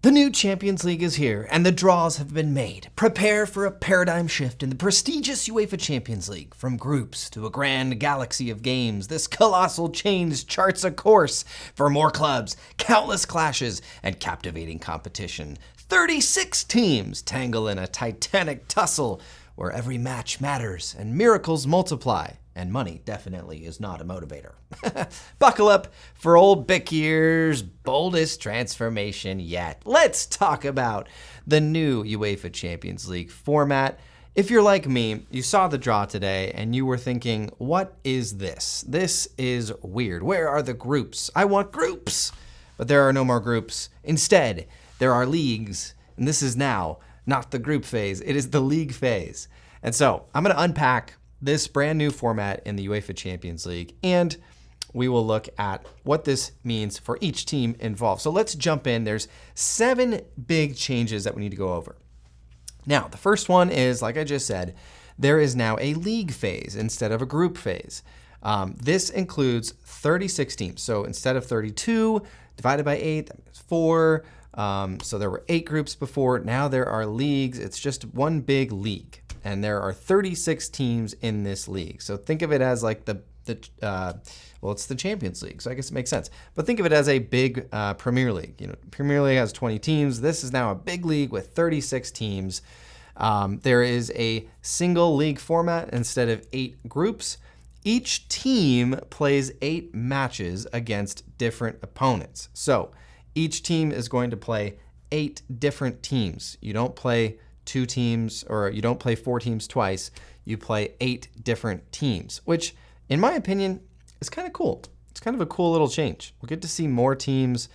The new Champions League is here, and the draws have been made. Prepare for a paradigm shift in the prestigious UEFA Champions League. From groups to a grand galaxy of games, this colossal change charts a course for more clubs, countless clashes, and captivating competition. 36 teams tangle in a titanic tussle where every match matters and miracles multiply. And money definitely is not a motivator. Buckle up for old Bick Ear's boldest transformation yet. Let's talk about the new UEFA Champions League format. If you're like me, you saw the draw today and you were thinking, what is this? This is weird. Where are the groups? I want groups. But there are no more groups. Instead, there are leagues. And this is now not the group phase. It is the league phase. And so I'm going to unpack this brand new format in the UEFA Champions League, and we will look at what this means for each team involved. So let's jump in. There's 7 big changes that we need to go over. Now, the first one is, like I just said, there is now a league phase instead of a group phase. This includes 36 teams. So instead of 32 divided by 8, that makes 4. So there were 8 groups before. Now there are leagues. It's just one big league. And there are 36 teams in this league. So think of it as like it's the Champions League, so I guess it makes sense. But think of it as a big Premier League. You know, Premier League has 20 teams. This is now a big league with 36 teams. There is a single league format instead of 8 groups. Each team plays 8 matches against different opponents. So each team is going to play 8 different teams. You don't play 2 teams, or you don't play 4 teams twice. You play 8 different teams, which in my opinion is kind of cool. It's kind of a cool little change. We'll get to see more teams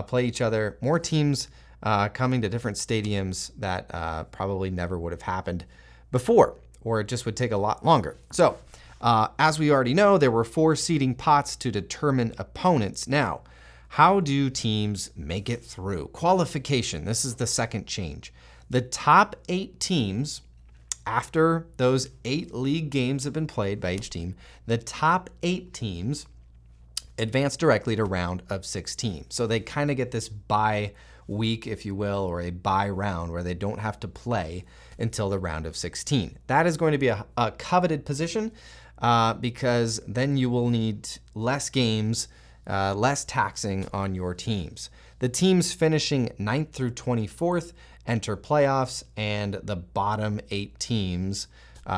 play each other, more teams coming to different stadiums that probably never would have happened before, or it just would take a lot longer. So as we already know, there were 4 seeding pots to determine opponents. Now, how do teams make it through? Qualification, this is the second change. The top 8 teams, after those 8 league games have been played by each team, the top 8 teams advance directly to round of 16. So they kind of get this bye week, if you will, or a bye round where they don't have to play until the round of 16. That is going to be a coveted position because then you will need less games, less taxing on your teams. The teams finishing 9th through 24th enter playoffs, and the bottom 8 teams,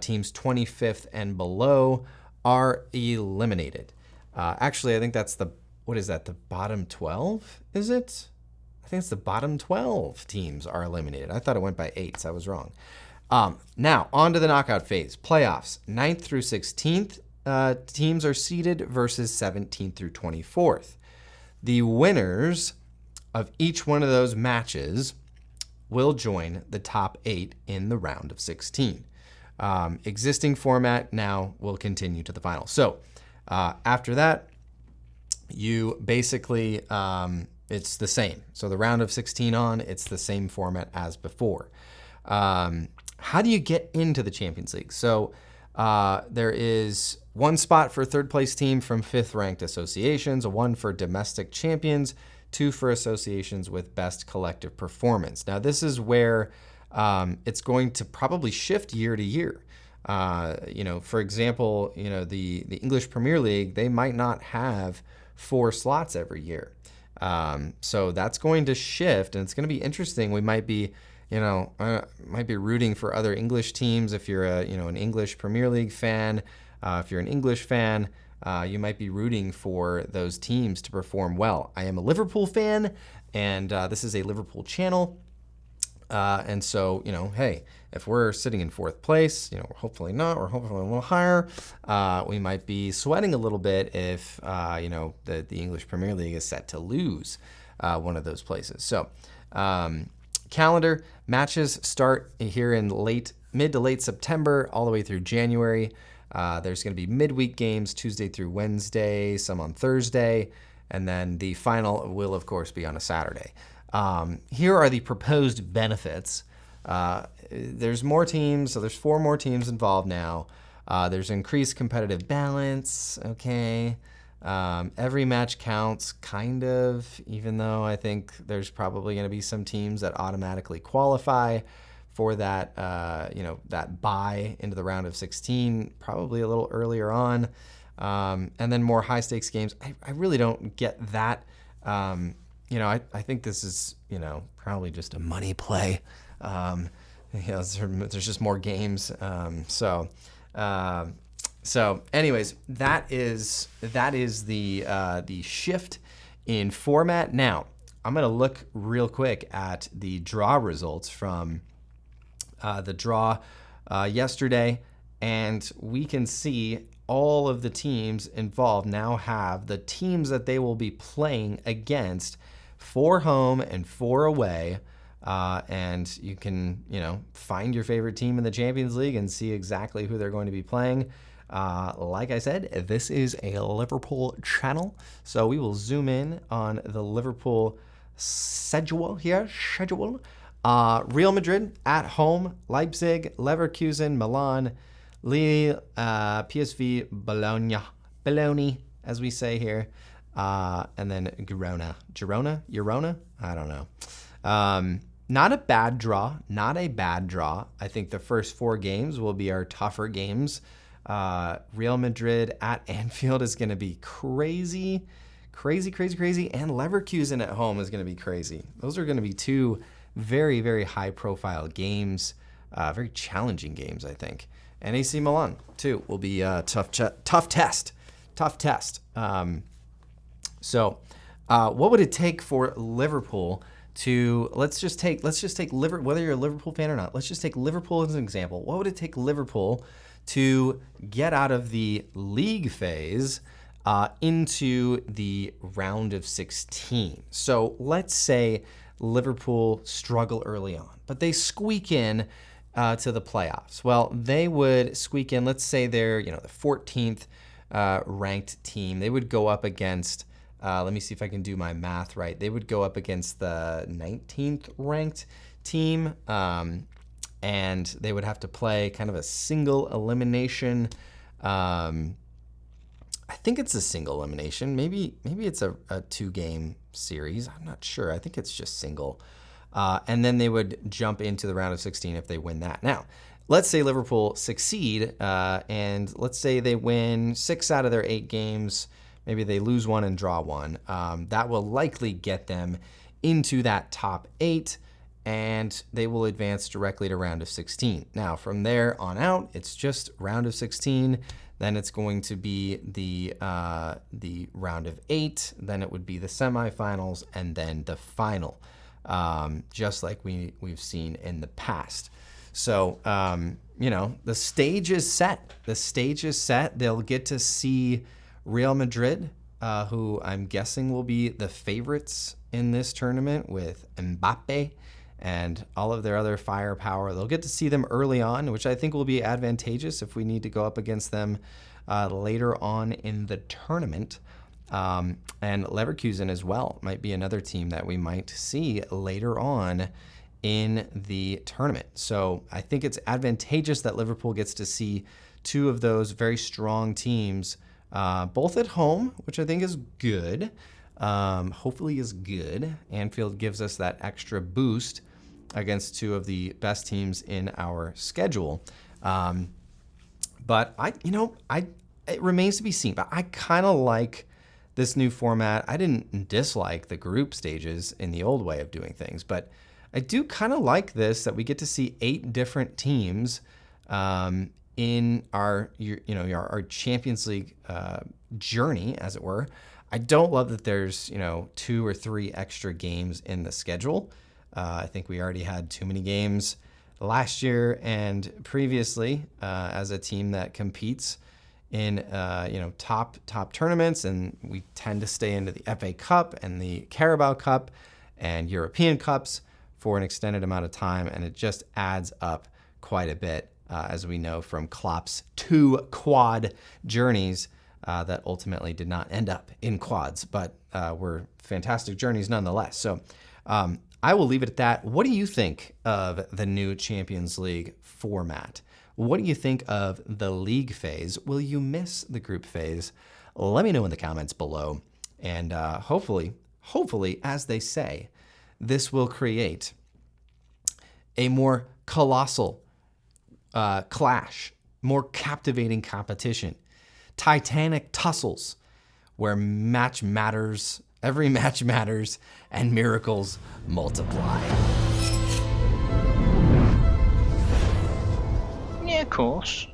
teams 25th and below, are eliminated. Actually, I think that's the bottom 12, is it? I think it's the bottom 12 teams are eliminated. I thought it went by 8, so I was wrong. Now, on to the knockout phase. Playoffs, 9th through 16th teams are seeded versus 17th through 24th. The winners of each one of those matches will join the top 8 in the round of 16. Existing format now will continue to the final. So after that, you basically, it's the same. So the round of 16 on, it's the same format as before. How do you get into the Champions League? So there is 1 spot for 3rd place team from 5th ranked associations, 1 for domestic champions, 2 for associations with best collective performance. Now, this is where it's going to probably shift year to year. For example, the English Premier League, they might not have 4 slots every year. So that's going to shift, and it's going to be interesting. We might be, rooting for other English teams if you're an English Premier League fan. If you're an English fan, you might be rooting for those teams to perform well. I am a Liverpool fan, and this is a Liverpool channel. And so, hey, if we're sitting in 4th place, hopefully not, or hopefully a little higher, we might be sweating a little bit if, the English Premier League is set to lose one of those places. So, calendar matches start here in mid to late September, all the way through January. There's going to be midweek games Tuesday through Wednesday, some on Thursday, and then the final will, of course, be on a Saturday. Here are the proposed benefits. There's more teams, so there's 4 more teams involved now. There's increased competitive balance, okay. Every match counts, kind of, even though I think there's probably going to be some teams that automatically qualify for that, that bye into the round of 16, probably a little earlier on. And then more high stakes games. I really don't get that. I think this is, probably just a money play. There's just more games. So anyways, that is the shift in format. Now, I'm going to look real quick at the draw results from the draw yesterday, and we can see all of the teams involved now have the teams that they will be playing against, 4 home and 4 away. And you can, find your favorite team in the Champions League and see exactly who they're going to be playing. Like I said, this is a Liverpool channel, so we will zoom in on the Liverpool schedule here. Real Madrid at home, Leipzig, Leverkusen, Milan, Lille, PSV, Bologna, as we say here, and then Girona? I don't know. Not a bad draw. I think the first 4 games will be our tougher games. Real Madrid at Anfield is going to be crazy, and Leverkusen at home is going to be crazy. Those are going to be 2 very, very high-profile games, very challenging games, I think. And AC Milan, too, will be a tough test. So what would it take for Liverpool to, let's just take Liverpool, whether you're a Liverpool fan or not, let's just take Liverpool as an example. What would it take Liverpool to get out of the league phase into the round of 16? So let's say Liverpool struggle early on, but they squeak in to the playoffs. Well, they would squeak in, let's say they're, the 14th ranked team. They would go up against, let me see if I can do my math right. They would go up against the 19th ranked team, and they would have to play kind of a single elimination. I think it's a single elimination. Maybe it's a 2-game series. I'm not sure. I think it's just single. And then they would jump into the round of 16 if they win that. Now, let's say Liverpool succeed, and let's say they win 6 out of their 8 games. Maybe they lose 1 and draw 1. That will likely get them into that top 8, and they will advance directly to round of 16. Now, from there on out, it's just round of 16. Then it's going to be the round of 8. Then it would be the semifinals, and then the final, just like we've seen in the past. So, the stage is set. They'll get to see Real Madrid, who I'm guessing will be the favorites in this tournament with Mbappe and all of their other firepower. They'll get to see them early on, which I think will be advantageous if we need to go up against them later on in the tournament. And Leverkusen as well might be another team that we might see later on in the tournament. So I think it's advantageous that Liverpool gets to see 2 of those very strong teams, both at home, which I think is good. Hopefully is good. Anfield gives us that extra boost against 2 of the best teams in our schedule. But it remains to be seen. But I kind of like this new format. I didn't dislike the group stages in the old way of doing things, but I do kind of like this, that we get to see 8 different teams in our Champions League journey, as it were. I don't love that there's 2 or 3 extra games in the schedule. I think we already had too many games last year and previously as a team that competes in top tournaments, and we tend to stay into the FA Cup and the Carabao Cup and European Cups for an extended amount of time, and it just adds up quite a bit, as we know from Klopp's 2 quad journeys that ultimately did not end up in quads, but were fantastic journeys nonetheless. So I will leave it at that. What do you think of the new Champions League format? What do you think of the league phase? Will you miss the group phase? Let me know in the comments below. And hopefully, as they say, this will create a more colossal clash, more captivating competition, titanic tussles where match matters, every match matters, and miracles multiply. Yeah, of course.